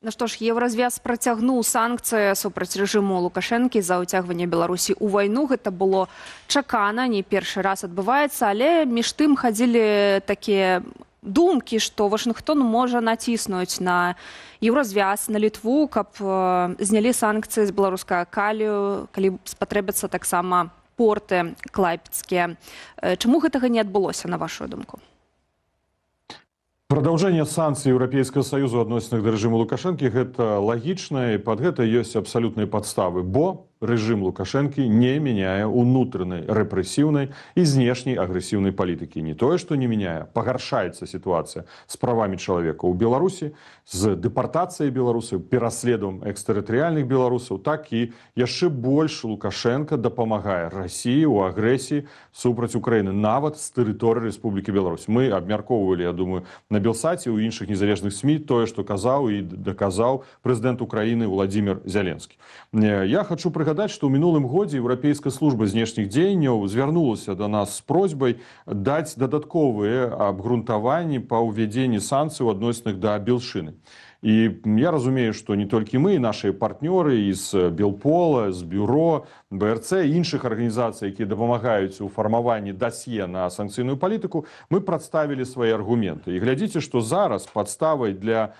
Ну што ж, Еўразвяз працягнуў санкцыі супраць рэжыму Лукашэнкі за ўцягванне Беларусі ў вайну. Гэта было чакана, не першы раз адбываецца, але між тым хадзілі такія думкі, што Вашынгтон можа націснуць на Еўразвяз, на Літву, каб знялі санкцыі з беларускага калію, калі спатрэбяцца таксама порты клайпецкія. Чаму гэтага не адбылося, на вашу думку? Продолжение санкций Европейского Союза относительно к режиму Лукашенко – это логично, и под это есть абсолютные подставы. Бо режим Лукашенко не меняя внутренней репрессивной и внешней агрессивной политики. Не то, что не меняя, погоршается ситуация с правами человека у Беларуси, с депортацией белорусов, переследом экстерриториальных белорусов, так и еще больше Лукашенко допомагает России у агрессии супраць Украины, нават с территории Республики Беларусь. Мы обмярковывали, я думаю, на Белсаті, у іншых незалежных СМИ тое, што казаў і даказаў прэзідэнт Украіны Владимир Зеленскі. Я хочу прыгадаць, што ў мінулым годзе Еўрапейская служба знешніх дзеянняў звярнулася да нас з просьбай даць дадатковыя абгрунтаванні па ўвядзенні санкцый адносных да Белшыны. И я разумею, что не только мы, и наши партнеры из Белпола, з Бюро, БРЦ и іншых организаций, которые допомагают у формовании досье на санкційную политику, мы представили свои аргументы. И глядите, что зараз подставой для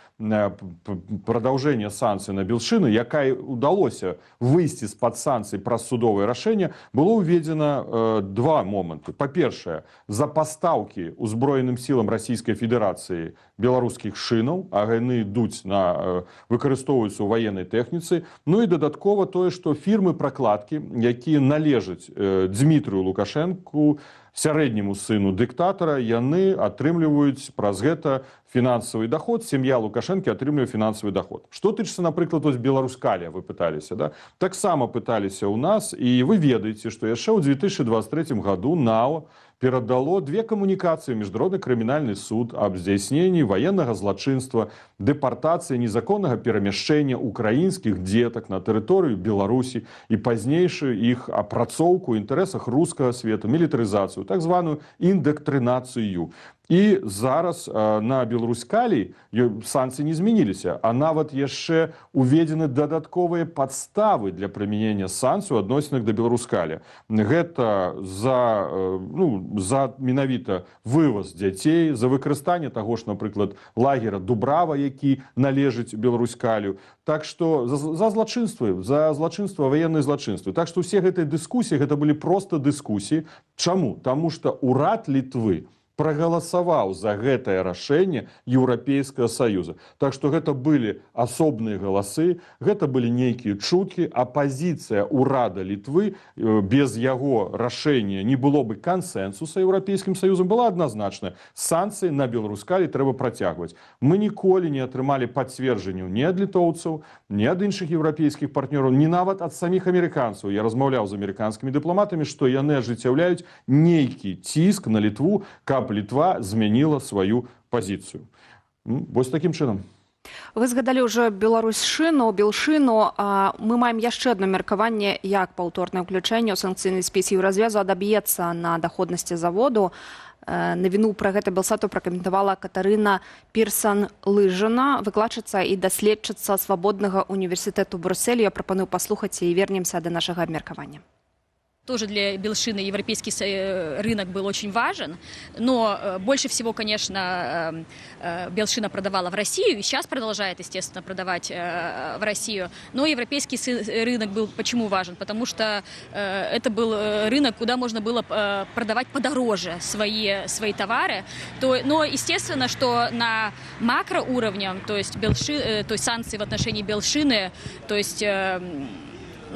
продолжения санкций на Белшыну, якая удалося выйти из-под санкций праз судовое решение, было уведено два момента. По-перше, за поставки узброенным силам Российской Федерации белорусских шинов, а яны ідуць на выкарыстоўваюцца ў военной тэхніцы. Ну і дадаткова тое, што фірмы прокладкі, якія належаць Дмітрию Лукашенку, сярэдняму сыну дыктатара, яны атрымліваюць праз гэта фінансавы доход, сям'я Лукашэнкі атрымлівае фінансавы доход. Што тычыцца, напрыклад, вось Беларускалія, вы пыталіся, да? Таксама пыталіся ў нас, і вы ведаеце, што яшчэ ў 2023 году НАО перадало две камунікацыі ў Міжнародны крымінальны суд аб здзяйсненні военнага злачынства, дэпартацыі незаконнага перамяшчэння украінскіх дзетак на тэрыторыю Беларусі і пазнейшую іх апрацоўку ў інтарэсах рускага свету, мілітарызацыю, так званую індактрынацыю. І зараз на Беларускаліі санкцыі не змяніліся, а нават яшчэ уведзены дадатковыя падставы для прымянення санкцый адносіных да Беларускалія. Гэта за менавіта вываз дзяцей, за выкарыстанне таго ж, напрыклад, лагера Дубрава, які належыць Беларускалію. Так што за злачынства, военные злачынствы. Так што ўсе гэтыя дыскусіі, гэта былі проста дыскусіі. Чаму? Таму што урад Літвы проголосовал за гэтае рашэнне Еўрапейскага Союза. Так што гэта былі асобныя галасы, гэта былі нейкія чуткі, а пазіцыя ўрада Літвы без яго рашэння не было бы кансенсуса Еўрапейскім Союзам, была адназначная. Санкцыі на Беларускалі трэба працягваць. Мы ніколі не атрымалі пацверджанняў ні ад літоўцаў, ні ад іншых еўрапейскіх партнёраў, ні нават ад саміх амерыканцаў. Я размаўляў з амерыканскімі дыпламатамі, што яны ажыццяўляюць нейкі ціск на Літву, каб Літва змяніла сваю пазіцыю. Вось такім чынам. Вы згадалі ўжо Беларусьшыну, Белшыну. Мы маем яшчэ адно меркаванне, як паўторнае ўключэнне ў санкцыйны спіс Еўразвязу адаб'ецца на даходнасці заводу. Навіну пра гэта Белсату пракаментавала Катарына Пірсан-Лыжына, выкладчыца і даследчыца Свабоднага універсітэту Брюсселя. Я прапаную паслухаць і вернемся да нашага абмеркавання. Тоже для Белшины европейский рынок был очень важен, но больше всего, конечно, Белшина продавала в Россию и сейчас продолжает, естественно, продавать в Россию. Но европейский рынок был почему важен? Потому что это был рынок, куда можно было продавать подороже свои товары. Но, естественно, что на макроуровне, то есть санкции в отношении Белшины, то есть...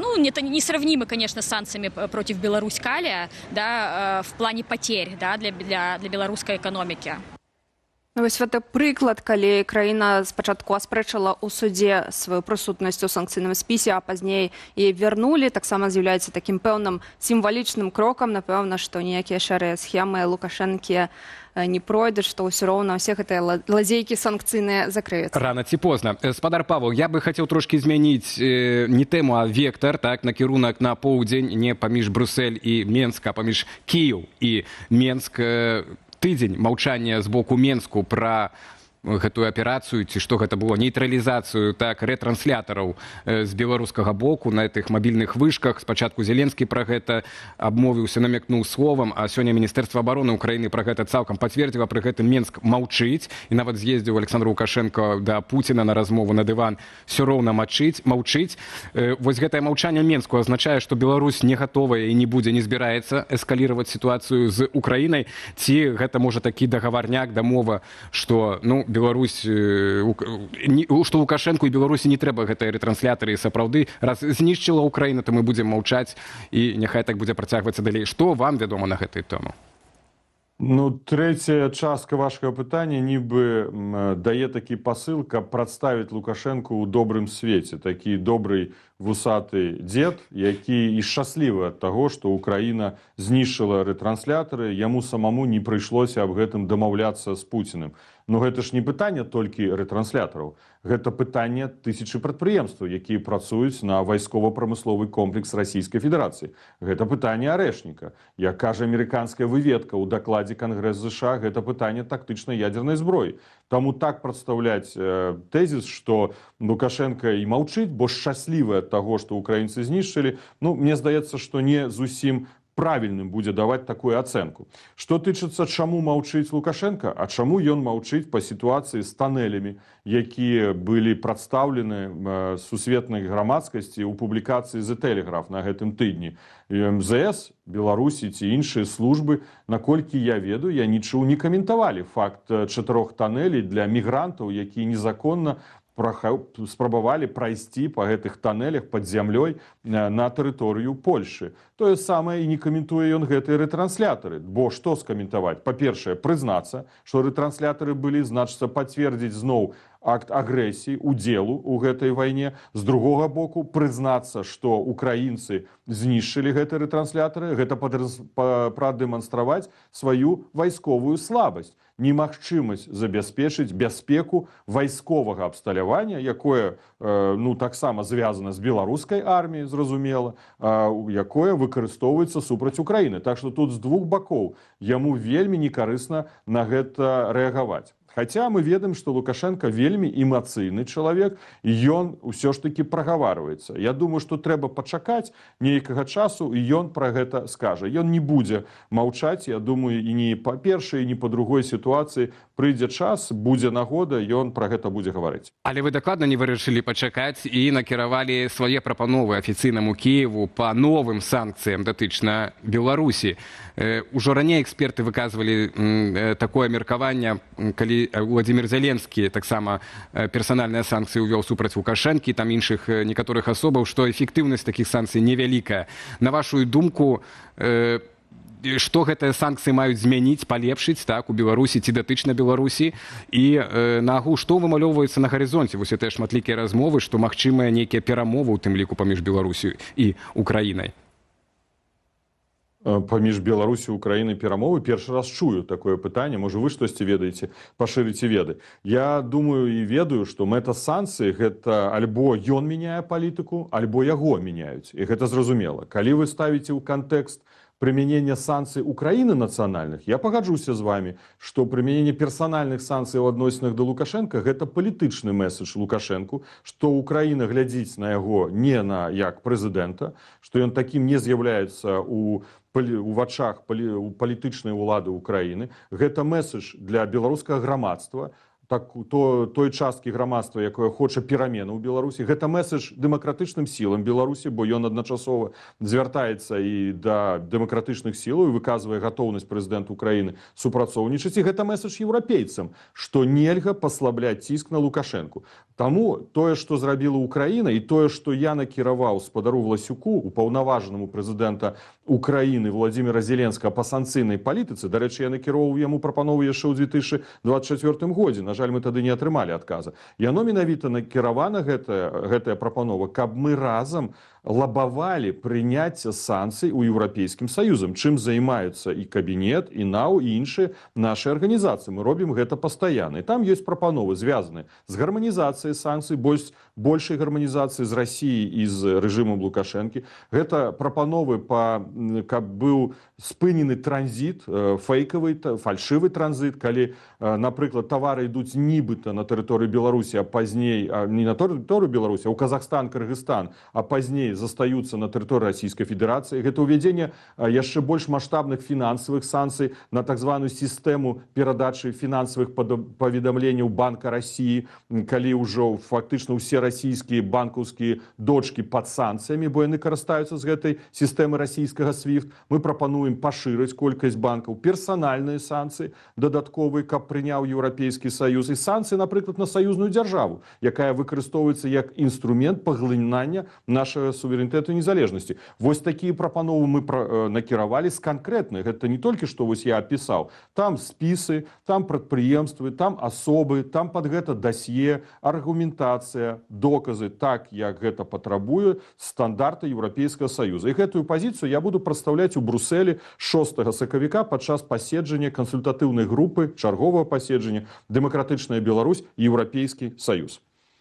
это несравнимо, конечно, с санкциями против Беларусь-Калия, да, в плане потерь, да, для белорусской экономики. Вось гэта прыклад, калі краіна спачатку аспрэчыла ў судзе сваю прысутнасць у санкцыйным спісе, а пазней і вярнулі, таксама з'яўляецца такім пэўным сімвалічным крокам. Напэўна, што ніякія шэрыя схемы Лукашэнкі не пройдуць, што ўсё роўна ўсе гэтыя лазейкі санкцыйныя закрыюцца. Рана ці позна. Спадар Павел, я бы хацеў трошкі змяніць не тэму, а вектар, так, накірунак на поўдзень, не паміж Брюссель і Менск, а паміж Кіеў і Менск. Тыдзень маўчання з боку Менску пра гэтую аперацыю, ці што гэта было, нейтралізацыю так рэтранслятораў з беларускага боку на гэтых мабільных вышках. Спачатку Зеленскі пра гэта абмовіўся, намякнуў словам, а сёння Міністэрства обороны Украіны пра гэта цалкам пацвердзіла, пры гэтым Менск маўчыць, і нават з'ездзіў Александр Лукашенко да Пуціна на размову на дыван, все роўна маўчыць. Вось гэтае маўчанне Менску азначае, што Беларусь не гатовая і не будзе, не збіраецца эскаліраваць сітуацыю з Украінай, ці гэта можа такі дагаварняк, дамова, што Беларусь, што Лукашенку і Беларусі не трэба гэтыя рэтрансляторы, і сапраўды, раз знішчыла Украіна, то мы будзем маўчаць, і няхай так будзе працягвацца далей. Што вам вядома на гэтую тему? Трэцяя частка вашага пытання нібы дае такі пасыл, каб прадставіць Лукашенку ў добрым свеце. Такі добрый вусаты дзед, які і шчаслівы ад таго, што Украіна знішчыла рэтрансляторы, яму самому не прыйшлося аб гэтым дамаўляцца з Пуціным. Но гэта ж не пытанне толькі рэтранслятораў. Гэта пытанне тысячы прадпрыемстваў, якія працуюць на вайскова-прамысловы комплекс Расійскай Федэрацыі. Гэта пытанне арэшніка. Як кажа амерыканская выведка ў дакладзе Кангрэс ЗША, гэта пытанне тактычнай ядзернай зброі. Таму так прадстаўляць тэзіс, што Лукашенко і маўчыць, бо шчаслівы ад таго, што украінцы знішчылі, мне здаецца, што не зусім правільным будзе даваць такую ацэнку. Што тычыцца, чаму маўчыць Лукашенко, а чаму ён маўчыць па сітуацыі з танэлямі, якія былі прадстаўлены сусветнай грамадскасці ў публікацыі «The Telegraph» на гэтым тыдні. МЗС, Беларусі ці іншыя службы, наколькі я ведаю, я нічого не каментавалі факт 4 танэлей для мігрантаў, якія незаконна спрабавалі прайсці па гэтых танелях пад зямлёй на тэрыторыю Польшы. Тое самае і не каментуе ён гэтыя рэтрансляторы. Бо што скаментаваць? Па-першае, прызнацца, што рэтрансляторы былі, значыцца, пацвердзіць зноў акт агрэсіі, удзелу ў гэтай вайне. З другога боку, прызнацца, што украінцы знішчылі гэтыя рэтрансляторы, гэта прадэманстраваць сваю вайсковую слабасць. Немагчымасць забяспечыць бяспеку вайсковага абсталявання, якое таксама звязана з беларускай арміяй, зразумела, якое выкарыстоўваецца супраць Украіны. Так што тут з двух бакоў яму вельмі некарысна на гэта рэагаваць. Хаця мы ведаем, што Лукашенко вельмі эмацыйны чалавек, і ён усё ж такі прагаварваецца. Я думаю, што трэба пачакаць нейкага часу, і ён пра гэта скажа. Ён не будзе маўчаць, я думаю, і не па першай, і не па другой сітуацыі. Прыйдзе час, будзе нагода, ён пра гэта будзе гаварыць. Але вы дакладна не вырашылі пачакаць і накіравалі свае прапановы афіцыйнаму Кіеву па новым санкцыям датычна Беларусі. Ужо раней эксперты выказвалі такое меркаванне, калі Владимир Зеленскі таксама персанальныя санкцыі ўвёў супраць Лукашэнкі, там іншых некаторых асобаў, што эфектыўнасць такіх санкцый невялікая. На вашу думку, што гэтыя санкцыі маюць змяніць, палепшыць у Беларусі ці датычна Беларусі, і нагу, што вымалёўваецца на гарызонце? Вось гэтыя шматлікія размовы, што магчымыя нейкія перамовы, у тым ліку паміж Беларусю і Украінай. Паміж Беларусі і Украінай перамовы першы раз чую такое пытанне. Можа, вы штосьці ведаеце, пашырыце веды. Я думаю і ведаю, што мэта санкцый гэта альбо ён мяняе палітыку, альбо яго мяняюць. І гэта зразумела. Калі вы ставіце ў кантэкст прымянення санкцый Украіны нацыянальных, я пагаджуся з вами, што прымяненне персанальных санкцый у адносінах да Лукашенка гэта палітычны месседж Лукашенку, што Украіна глядзіць на яго не на як прэзідэнта, што ён такім не з'яўляецца у вачах палітычнай улады Украіны. Гэта месседж для беларускага грамадства, той часткі грамадства, якое хоча перамену ў Беларусі. Гэта месседж дэмакратычным сілам Беларусі, бо ён адначасова звяртаецца і да дэмакратычных сілаў і выказвае гатоўнасць прэзідэнта Украіны супрацоўнічаць. І гэта месседж еўрапейцам, што нельга паслабляць ціск на Лукашэнку. Таму тое, што зрабіла Украіна, і тое, што я накіраваў спадару Власюку, упаўнаважанаму прэзідэнта Украіны Владимира Зеленскага па санкцыйнай палітыцы, дарэчы, я накіроўваў яму прапанову яшчэ ў 2024 годзе. На жаль, мы тады не атрымалі адказа. Яно менавіта накіравана, гэтая прапанова, каб мы разам лабавалі прыняцце санкцый у Еўрапейскім Саюзам, чым займаюцца і кабінет, і НАУ, і іншыя нашы арганізацыі. Мы робім гэта пастаянна. І там ёсць прапановы, звязаныя з гарманізацыяй санкцый, большай гарманізацыі з Расіяй і з рэжымам Лукашэнкі. Гэта прапановы, каб быў спынены транзит, фейкавы, фальшывы транзит, калі, напрыклад, тавары ідуць нібыта на тэрыторыю Беларусі, а пазней, не на тэрыторыю Беларусі, а ў Казахстан, Кыргызстан, а пазней застаюцца на тэрыторыі Расійскай Федэрацыі. Гэта ўвядзенне яшчэ больш маштабных фінансавых санкцый на так званую сістэму перадачы фінансавых паведамленняў Банка Расіі, калі ўжо фактычна ўсе расійскія банкаўскія дочкі пад санкцыямі, бо яны карыстаюцца з гэтай сістэмы расійскага SWIFT. Мы прапануем пашырыць колькасць банкаў, персанальныя санкцыі дадатковыя, каб прыняў Еўрапейскі Саюз, і санкцыі, напрыклад, на саюзную дзяржаву, якая выкарыстоўваецца як інструмент паглынання нашага суверэнітэту і незалежнасці. Вось такія прапановы мы накіравалі з канкрэтных. Гэта не толькі што вось я апісаў. Там спісы, там прадпрыемствы, там асобы, там пад гэта дасье, аргументацыя, доказы, так, як гэта патрабуе стандарты Еўрапейскага Саюза. І гэтую пазіцыю я буду прадстаўляць у Брусэлі 6 сакавіка падчас паседжання кансультатыўнай групы, чарговага паседжання «Дэмакратычная Беларусь» і Еўрапейскі Саюз.